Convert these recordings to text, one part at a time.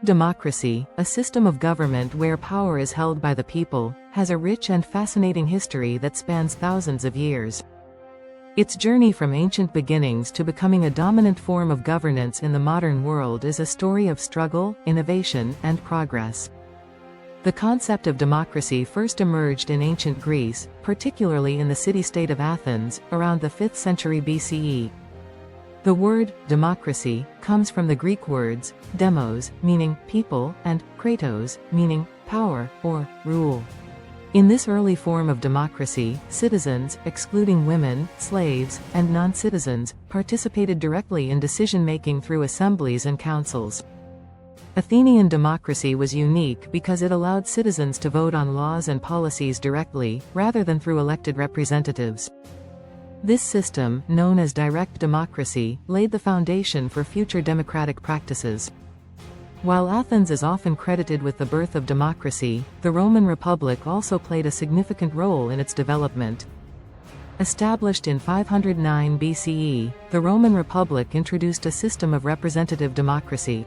Democracy, a system of government where power is held by the people, has a rich and fascinating history that spans thousands of years. Its journey from ancient beginnings to becoming a dominant form of governance in the modern world is a story of struggle, innovation, and progress. The concept of democracy first emerged in ancient Greece, particularly in the city-state of Athens, around the 5th century BCE. The word, democracy, comes from the Greek words, demos, meaning people, and kratos, meaning power, or rule. In this early form of democracy, citizens, excluding women, slaves, and non-citizens, participated directly in decision-making through assemblies and councils. Athenian democracy was unique because it allowed citizens to vote on laws and policies directly, rather than through elected representatives. This system, known as direct democracy, laid the foundation for future democratic practices. While Athens is often credited with the birth of democracy, the Roman Republic also played a significant role in its development. Established in 509 BCE, the Roman Republic introduced a system of representative democracy.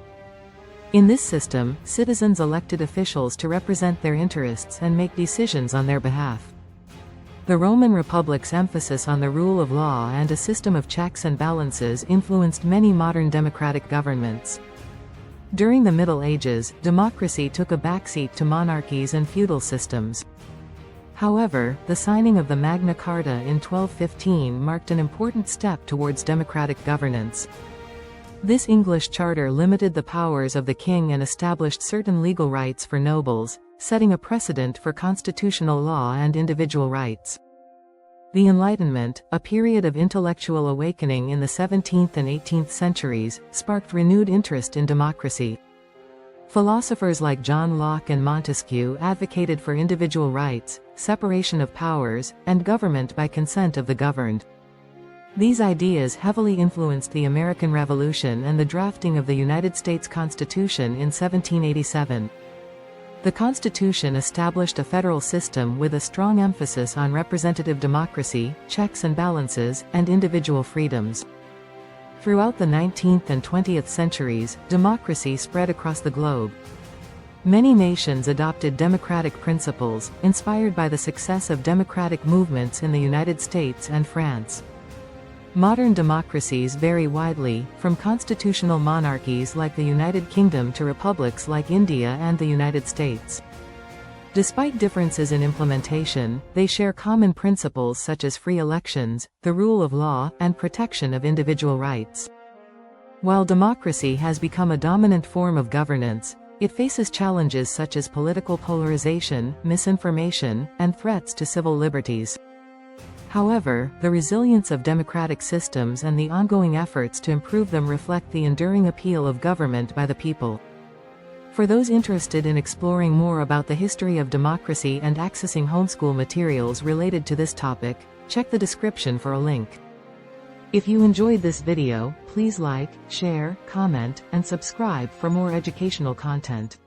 In this system, citizens elected officials to represent their interests and make decisions on their behalf. The Roman Republic's emphasis on the rule of law and a system of checks and balances influenced many modern democratic governments. During the Middle Ages, democracy took a backseat to monarchies and feudal systems. However, the signing of the Magna Carta in 1215 marked an important step towards democratic governance. This English charter limited the powers of the king and established certain legal rights for nobles, setting a precedent for constitutional law and individual rights. The Enlightenment, a period of intellectual awakening in the 17th and 18th centuries, sparked renewed interest in democracy. Philosophers like John Locke and Montesquieu advocated for individual rights, separation of powers, and government by consent of the governed. These ideas heavily influenced the American Revolution and the drafting of the United States Constitution in 1787. The Constitution established a federal system with a strong emphasis on representative democracy, checks and balances, and individual freedoms. Throughout the 19th and 20th centuries, democracy spread across the globe. Many nations adopted democratic principles, inspired by the success of democratic movements in the United States and France. Modern democracies vary widely, from constitutional monarchies like the United Kingdom to republics like India and the United States. Despite differences in implementation, they share common principles such as free elections, the rule of law, and protection of individual rights. While democracy has become a dominant form of governance, it faces challenges such as political polarization, misinformation, and threats to civil liberties. However, the resilience of democratic systems and the ongoing efforts to improve them reflect the enduring appeal of government by the people. For those interested in exploring more about the history of democracy and accessing homeschool materials related to this topic, check the description for a link. If you enjoyed this video, please like, share, comment, and subscribe for more educational content.